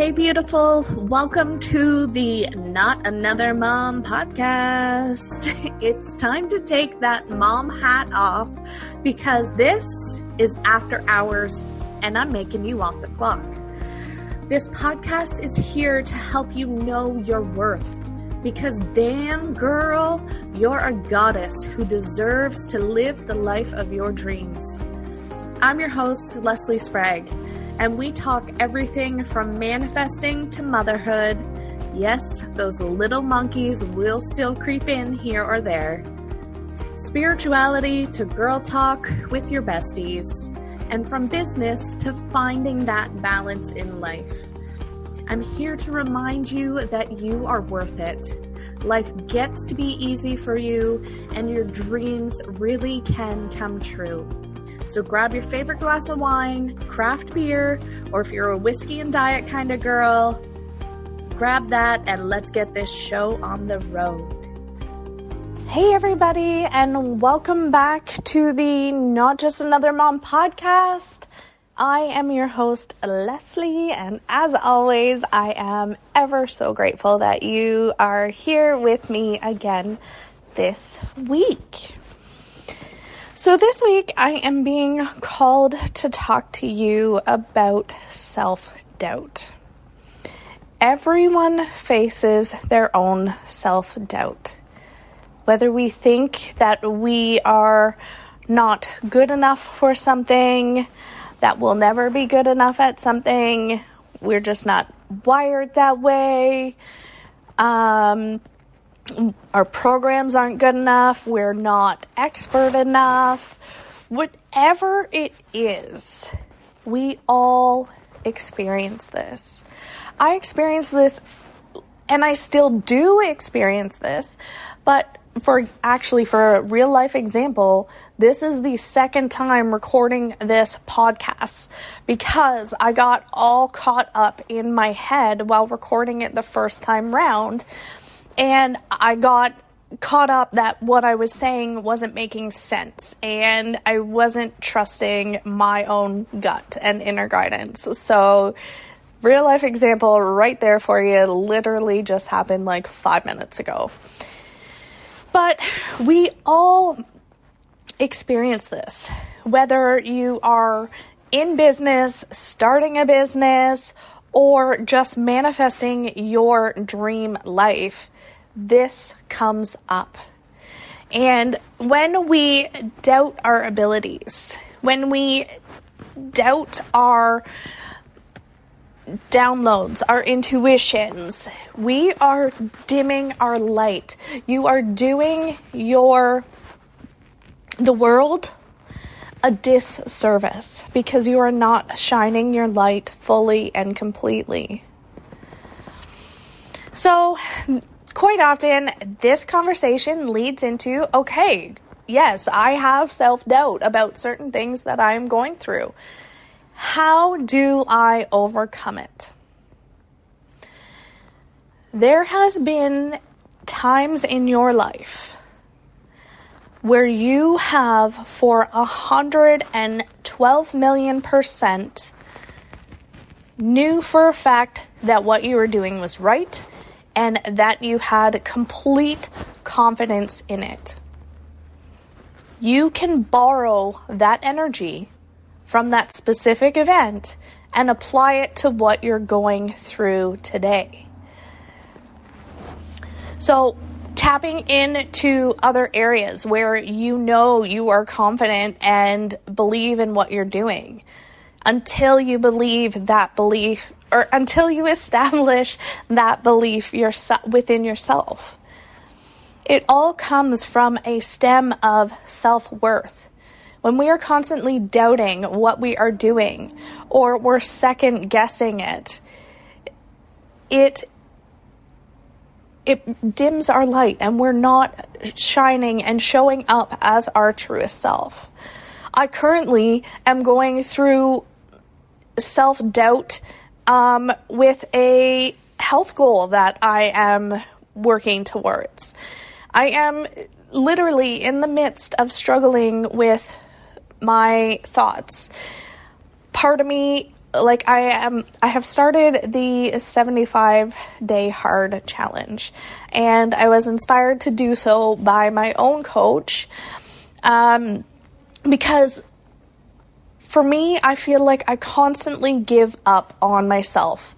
Hey, beautiful. Welcome to the Not Another Mom podcast. It's time to take that mom hat off because this is after hours and I'm making you off the clock. This podcast is here to help you know your worth because damn girl, you're a goddess who deserves to live the life of your dreams. I'm your host, Leslie Sprague, and we talk everything from manifesting to motherhood. Yes, those little monkeys will still creep in here or there. Spirituality to girl talk with your besties, and from business to finding that balance in life. I'm here to remind you that you are worth it. Life gets to be easy for you, and your dreams really can come true. So grab your favorite glass of wine, craft beer, or if you're a whiskey and diet kind of girl, grab that and let's get this show on the road. Hey everybody, and welcome back to the Not Just Another Mom podcast. I am your host, Leslie, and as always, I am ever so grateful that you are here with me again this week. So this week, I am being called to talk to you about self-doubt. Everyone faces their own self-doubt. Whether we think that we are not good enough for something, that we'll never be good enough at something, we're just not wired that way, our programs aren't good enough, we're not expert enough, whatever it is, we all experience this. I experienced this, and I still do experience this, but for a real life example, this is the second time recording this podcast because I got all caught up in my head while recording it the first time round. And I got caught up that what I was saying wasn't making sense and I wasn't trusting my own gut and inner guidance. So real life example right there for you, literally just happened like 5 minutes ago. But we all experience this, whether you are in business, starting a business, or just manifesting your dream life. This comes up. And when we doubt our abilities, when we doubt our downloads, our intuitions, we are dimming our light. You are doing the world a disservice because you are not shining your light fully and completely. So, quite often, this conversation leads into, okay, yes, I have self-doubt about certain things that I am going through. How do I overcome it? There has been times in your life where you have, for 112 million%, knew for a fact that what you were doing was right and that you had complete confidence in it. You can borrow that energy from that specific event and apply it to what you're going through today. So, tapping into other areas where you know you are confident and believe in what you're doing until you believe that belief, or until you establish that belief within yourself. It all comes from a stem of self-worth. When we are constantly doubting what we are doing, or we're second guessing it dims our light and we're not shining and showing up as our truest self. I currently am going through self-doubt with a health goal that I am working towards. I am literally in the midst of struggling with my thoughts. Part of me I have started the 75-day hard challenge, and I was inspired to do so by my own coach, because for me, I feel like I constantly give up on myself.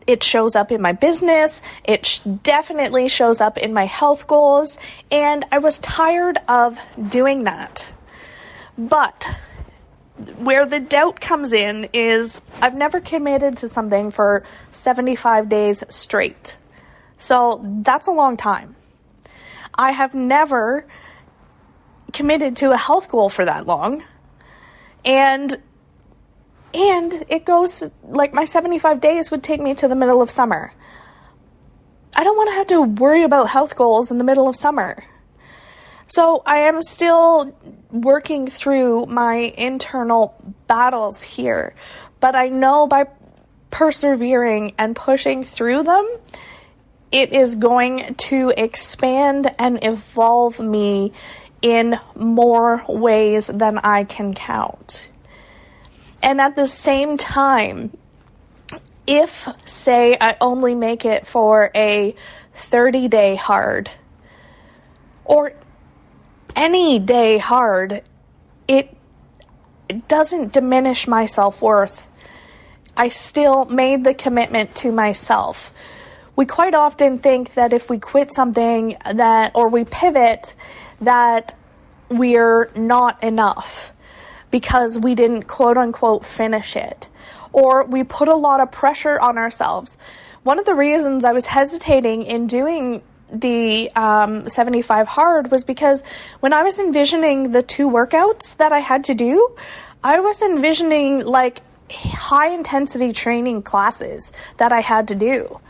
It shows up in my business, it definitely shows up in my health goals, and I was tired of doing that. But where the doubt comes in is I've never committed to something for 75 days straight. So that's a long time. I have never committed to a health goal for that long. And it goes, like, my 75 days would take me to the middle of summer. I don't want to have to worry about health goals in the middle of summer. So I am still working through my internal battles here, but I know by persevering and pushing through them, it is going to expand and evolve me in more ways than I can count. And at the same time, if, say, I only make it for a 30-day hard, or any day hard, it doesn't diminish my self-worth. I still made the commitment to myself. We quite often think that if we quit something or we pivot, that we're not enough because we didn't quote unquote finish it, or we put a lot of pressure on ourselves. One of the reasons I was hesitating in doing the 75 hard was because when I was envisioning the 2 workouts that I had to do, I was envisioning like high intensity training classes that I had to do.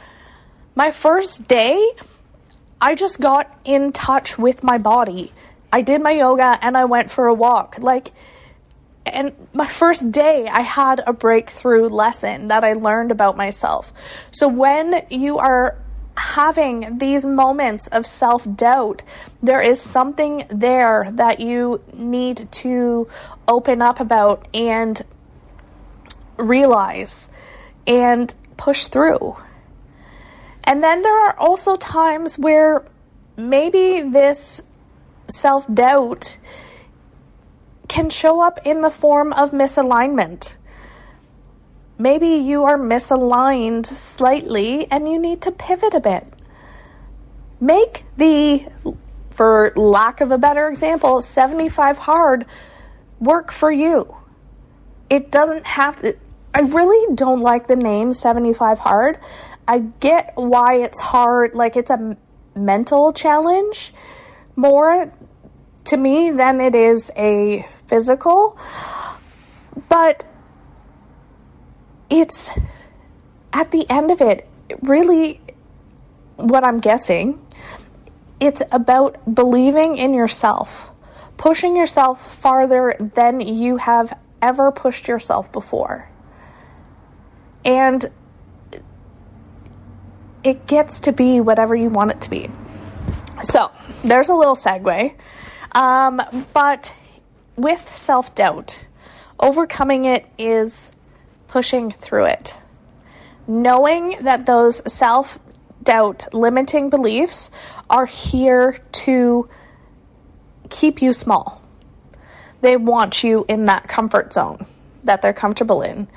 My first day, I just got in touch with my body. I did my yoga and I went for a walk. And my first day, I had a breakthrough lesson that I learned about myself. So when you are having these moments of self-doubt, there is something there that you need to open up about and realize and push through. And then there are also times where maybe this self-doubt can show up in the form of misalignment. Maybe you are misaligned slightly and you need to pivot a bit. Make the, for lack of a better example, 75 hard work for you. It doesn't have to. I really don't like the name 75 hard. I get why it's hard, like it's a mental challenge more to me than it is a physical. But it's, at the end of it, really, what I'm guessing, it's about believing in yourself, pushing yourself farther than you have ever pushed yourself before. And it gets to be whatever you want it to be. So, there's a little segue. But with self-doubt, overcoming it is pushing through it. Knowing that those self-doubt limiting beliefs are here to keep you small. They want you in that comfort zone that they're comfortable in.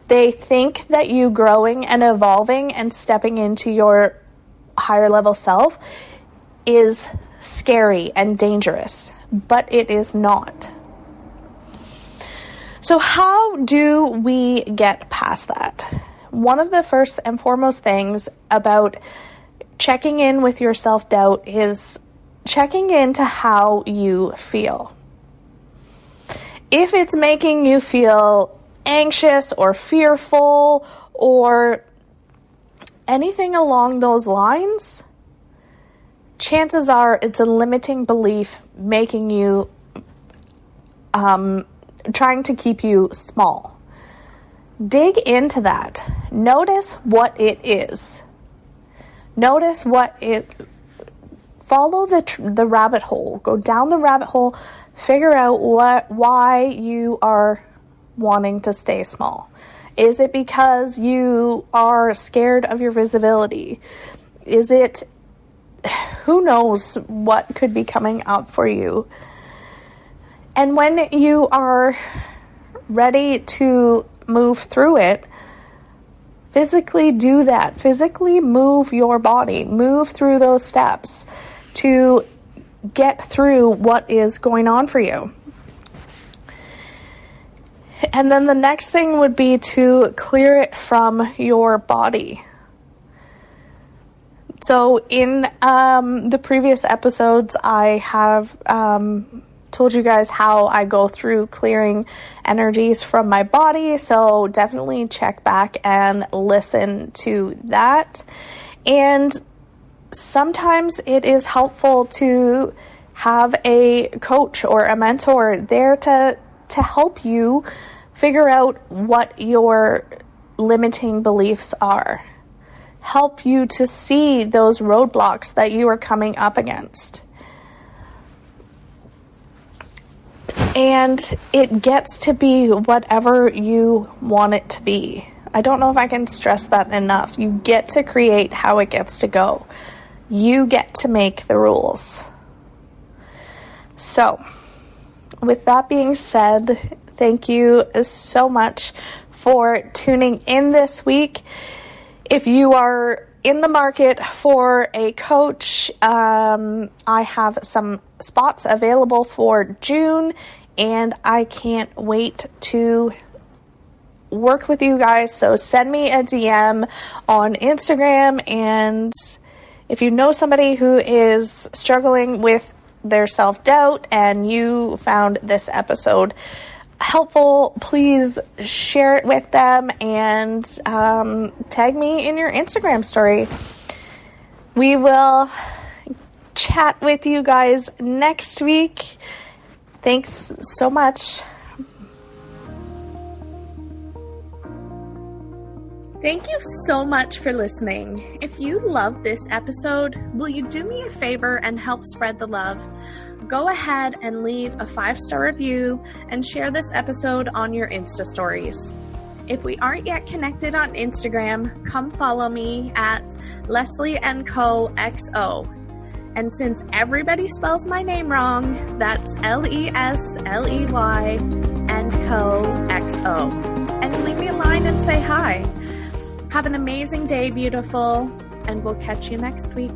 They think that you growing and evolving and stepping into your higher level self is scary and dangerous, but it is not. So how do we get past that? One of the first and foremost things about checking in with your self-doubt is checking into how you feel. If it's making you feel anxious or fearful or anything along those lines, chances are it's a limiting belief making you trying to keep you small. Dig into that. Notice what it is. Notice what it... Follow the rabbit hole. Go down the rabbit hole. Figure out why you are wanting to stay small. Is it because you are scared of your visibility? Is it, who knows what could be coming up for you? And when you are ready to move through it, physically do that. Physically move your body. Move through those steps to get through what is going on for you. And then the next thing would be to clear it from your body. So in the previous episodes, I have told you guys how I go through clearing energies from my body. So definitely check back and listen to that. And sometimes it is helpful to have a coach or a mentor there to help you figure out what your limiting beliefs are. Help you to see those roadblocks that you are coming up against. And it gets to be whatever you want it to be. I don't know if I can stress that enough. You get to create how it gets to go. You get to make the rules. So, with that being said, thank you so much for tuning in this week. If you are in the market for a coach, I have some spots available for June, and I can't wait to work with you guys. So send me a DM on Instagram, and if you know somebody who is struggling with their self-doubt and you found this episode helpful, please share it with them and tag me in your Instagram story. We will chat with you guys next week. Thanks so much. Thank you so much for listening. If you love this episode, will you do me a favor and help spread the love? Go ahead and leave a 5-star review and share this episode on your Insta stories. If we aren't yet connected on Instagram, come follow me at Leslie & Co XO. And since everybody spells my name wrong, that's Lesley and Co XO. And leave me a line and say hi. Have an amazing day, beautiful, and we'll catch you next week.